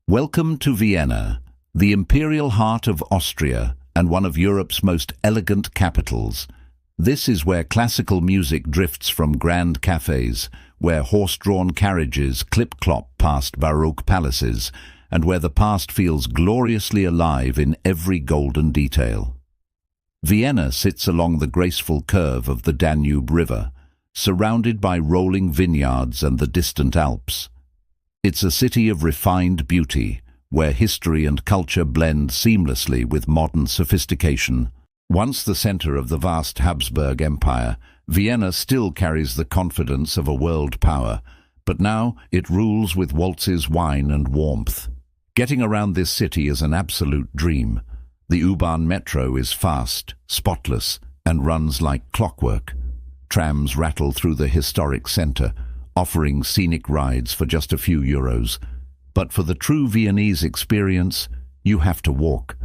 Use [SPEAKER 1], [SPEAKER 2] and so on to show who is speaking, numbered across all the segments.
[SPEAKER 1] Welcome to Vienna, the imperial heart of Austria and one of Europe's most elegant capitals. This is where classical music drifts from grand cafes, where horse-drawn carriages clip-clop past Baroque palaces, and where the past feels gloriously alive in every golden detail. Vienna sits along the graceful curve of the Danube River, surrounded by rolling vineyards and the distant Alps. It's a city of refined beauty, where history and culture blend seamlessly with modern sophistication. Once the center of the vast Habsburg Empire, Vienna still carries the confidence of a world power, but now it rules with waltzes, wine and warmth. Getting around this city is an absolute dream. The U-Bahn metro is fast, spotless, and runs like clockwork. Trams rattle through the historic center, offering scenic rides for just a few euros. But for the true Viennese experience, you have to walk.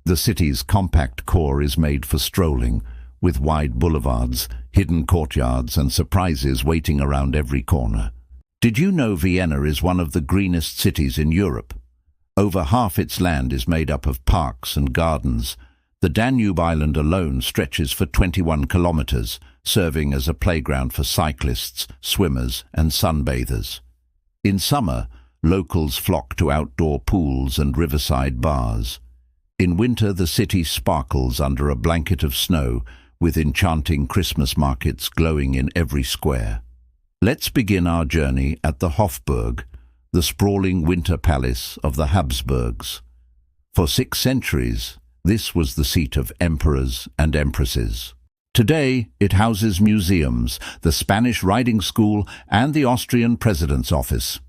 [SPEAKER 1] The city's compact core is made for strolling, with wide boulevards, hidden courtyards, and surprises waiting around every corner. Did you know Vienna is one of the greenest cities in Europe? Over half its land is made up of parks and gardens. The Danube island alone stretches for 21 kilometers, serving as a playground for cyclists, swimmers, and sunbathers. In summer, locals flock to outdoor pools and riverside bars. In winter, the city sparkles under a blanket of snow, with enchanting Christmas markets glowing in every square. Let's begin our journey at the Hofburg, the sprawling winter palace of the Habsburgs. For 6 centuries, this was the seat of emperors and empresses. Today, it houses museums, the Spanish riding school, and the Austrian president's office.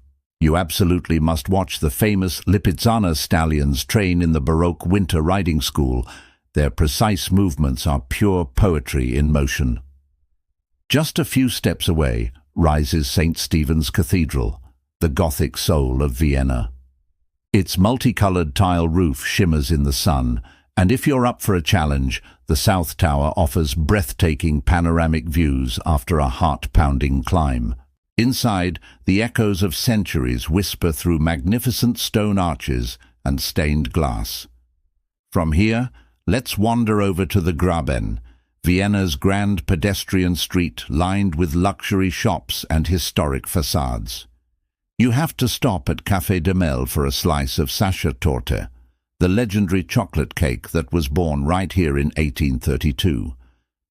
[SPEAKER 1] You absolutely must watch the famous Lipizzaner stallions train in the Baroque winter riding school. Their precise movements are pure poetry in motion. Just a few steps away rises St. Stephen's Cathedral, the Gothic soul of Vienna. Its multicolored tile roof shimmers in the sun, and if you're up for a challenge, the South Tower offers breathtaking panoramic views after a heart-pounding climb. Inside, the echoes of centuries whisper through magnificent stone arches and stained glass. From here, let's wander over to the Graben, Vienna's grand pedestrian street lined with luxury shops and historic facades. You have to stop at Café de Mel for a slice of Sachertorte, the legendary chocolate cake that was born right here in 1832.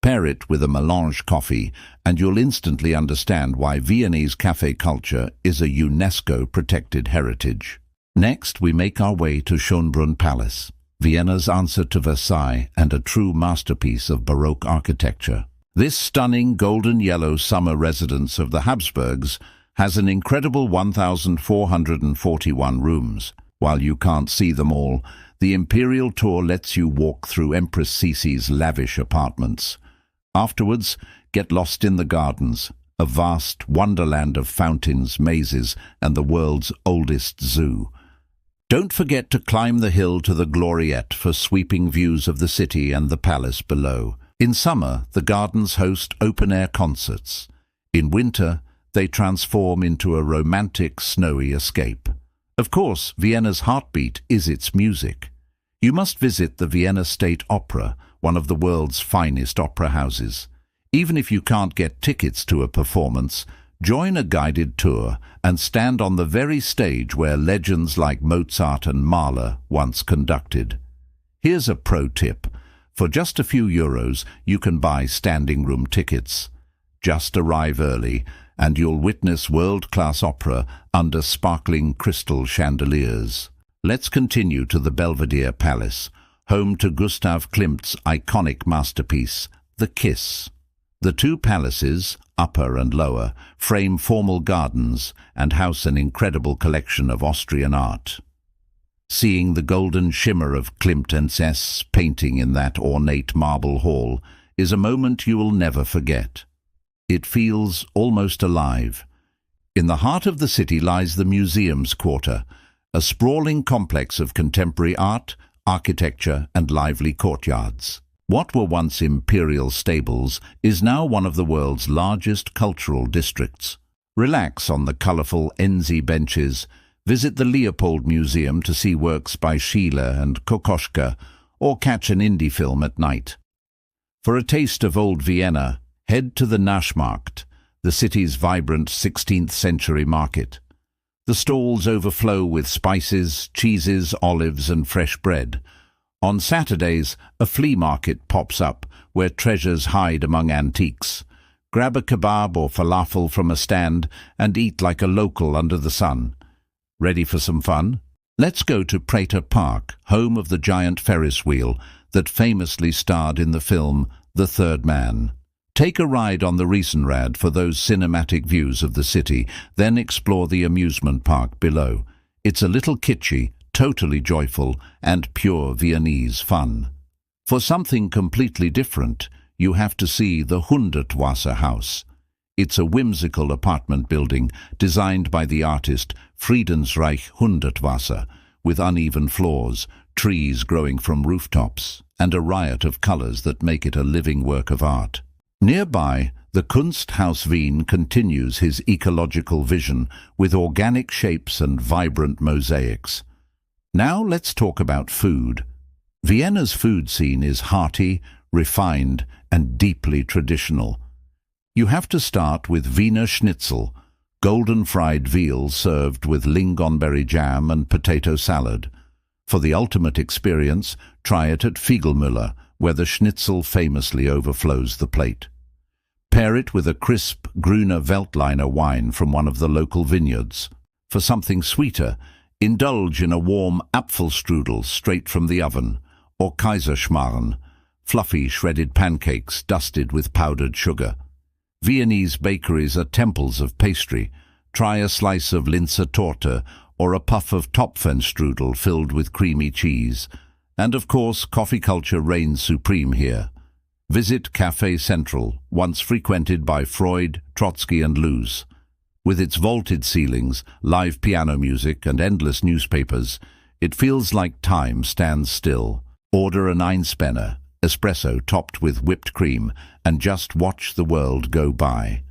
[SPEAKER 1] Pair it with a melange coffee, and you'll instantly understand why Viennese cafe culture is a UNESCO-protected heritage. Next, we make our way to Schönbrunn Palace, Vienna's answer to Versailles and a true masterpiece of Baroque architecture. This stunning golden yellow summer residence of the Habsburgs has an incredible 1,441 rooms. While you can't see them all, the Imperial Tour lets you walk through Empress Sisi's lavish apartments. Afterwards, get lost in the gardens, a vast wonderland of fountains, mazes, and the world's oldest zoo. Don't forget to climb the hill to the Gloriette for sweeping views of the city and the palace below. In summer, the gardens host open-air concerts. In winter, they transform into a romantic, snowy escape. Of course, Vienna's heartbeat is its music. You must visit the Vienna State Opera, one of the world's finest opera houses. Even if you can't get tickets to a performance, join a guided tour and stand on the very stage where legends like Mozart and Mahler once conducted. Here's a pro tip. For just a few euros, you can buy standing room tickets. Just arrive early, and you'll witness world-class opera under sparkling crystal chandeliers. Let's continue to the Belvedere Palace, home to Gustav Klimt's iconic masterpiece, The Kiss. The 2 palaces, upper and lower, frame formal gardens and house an incredible collection of Austrian art. Seeing the golden shimmer of Klimt and Sess painting in that ornate marble hall is a moment you will never forget. It feels almost alive. In the heart of the city lies the Museums Quarter, a sprawling complex of contemporary art, architecture, and lively courtyards. What were once imperial stables is now one of the world's largest cultural districts. Relax on the colorful Enzi benches, Visit the Leopold Museum to see works by Schiele and Kokoschka, or catch an indie film at night. For a taste of old Vienna, head to the Naschmarkt, the city's vibrant 16th-century market. The stalls overflow with spices, cheeses, olives and fresh bread. On Saturdays, a flea market pops up where treasures hide among antiques. Grab a kebab or falafel from a stand and eat like a local under the sun. Ready for some fun? Let's go to Prater Park, home of the giant Ferris wheel that famously starred in the film The Third Man. Take a ride on the Riesenrad for those cinematic views of the city, then explore the amusement park below. It's a little kitschy, totally joyful, and pure Viennese fun. For something completely different, you have to see the Hundertwasser House. It's a whimsical apartment building designed by the artist Friedensreich Hundertwasser, with uneven floors, trees growing from rooftops, and a riot of colors that make it a living work of art. Nearby, the Kunsthaus Wien continues his ecological vision with organic shapes and vibrant mosaics. Now let's talk about food. Vienna's food scene is hearty, refined, and deeply traditional. You have to start with Wiener Schnitzel, golden fried veal served with lingonberry jam and potato salad. For the ultimate experience, try it at Fiegelmüller, where the schnitzel famously overflows the plate. Pair it with a crisp Grüner Veltliner wine from one of the local vineyards. For something sweeter, indulge in a warm Apfelstrudel straight from the oven, or Kaiserschmarrn, fluffy shredded pancakes dusted with powdered sugar. Viennese bakeries are temples of pastry. Try a slice of Linzer Torte or a puff of Topfenstrudel filled with creamy cheese. And of course, coffee culture reigns supreme here. Visit Café Central, once frequented by Freud, Trotsky and Luz. With its vaulted ceilings, live piano music and endless newspapers, it feels like time stands still. Order an Einspenner, espresso topped with whipped cream, and just watch the world go by.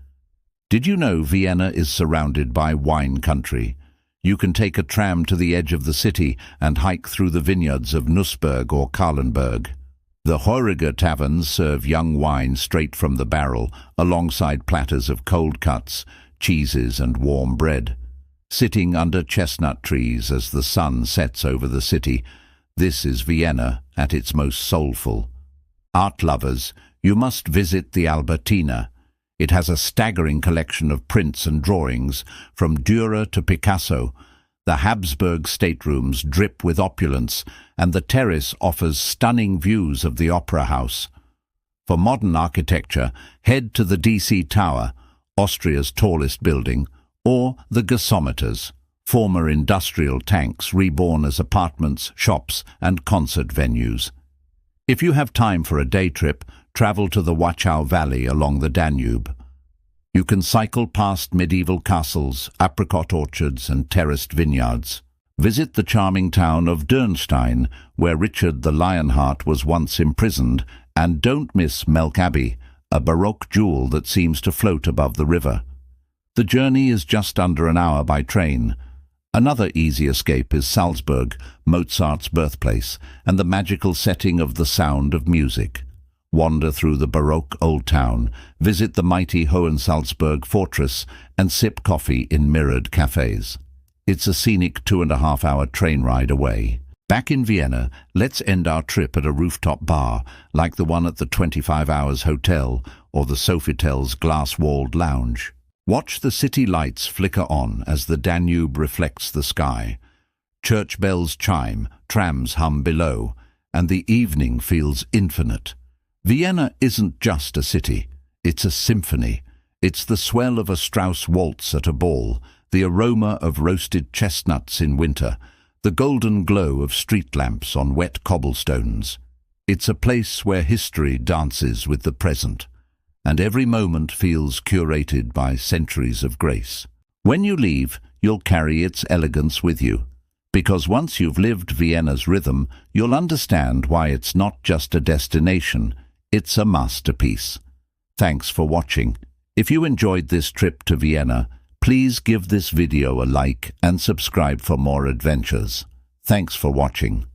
[SPEAKER 1] Did you know Vienna is surrounded by wine country? You can take a tram to the edge of the city and hike through the vineyards of Nussberg or Kahlenberg. The Heuriger taverns serve young wine straight from the barrel, alongside platters of cold cuts, cheeses and warm bread. Sitting under chestnut trees as the sun sets over the city, this is Vienna at its most soulful. Art lovers, you must visit the Albertina. It has a staggering collection of prints and drawings, from Dürer to Picasso. The Habsburg staterooms drip with opulence, and the terrace offers stunning views of the Opera House. For modern architecture, head to the DC Tower, Austria's tallest building, or the gasometers, former industrial tanks reborn as apartments, shops, and concert venues. If you have time for a day trip, travel to the Wachau Valley along the Danube. You can cycle past medieval castles, apricot orchards, and terraced vineyards. Visit the charming town of Dürnstein, where Richard the Lionheart was once imprisoned, and don't miss Melk Abbey, a Baroque jewel that seems to float above the river. The journey is just under an hour by train. Another easy escape is Salzburg, Mozart's birthplace, and the magical setting of The Sound of Music. Wander through the Baroque Old Town, visit the mighty Hohensalzburg fortress, and sip coffee in mirrored cafes. It's a scenic 2.5-hour train ride away. Back in Vienna, let's end our trip at a rooftop bar, like the one at the 25 Hours Hotel or the Sofitel's glass-walled lounge. Watch the city lights flicker on as the Danube reflects the sky. Church bells chime, trams hum below, and the evening feels infinite. Vienna isn't just a city, it's a symphony. It's the swell of a Strauss waltz at a ball, the aroma of roasted chestnuts in winter, the golden glow of street lamps on wet cobblestones. It's a place where history dances with the present, and every moment feels curated by centuries of grace. When you leave, you'll carry its elegance with you, because once you've lived Vienna's rhythm, you'll understand why it's not just a destination, it's a masterpiece. Thanks for watching. If you enjoyed this trip to Vienna, Please give this video a like and subscribe for more adventures. Thanks for watching.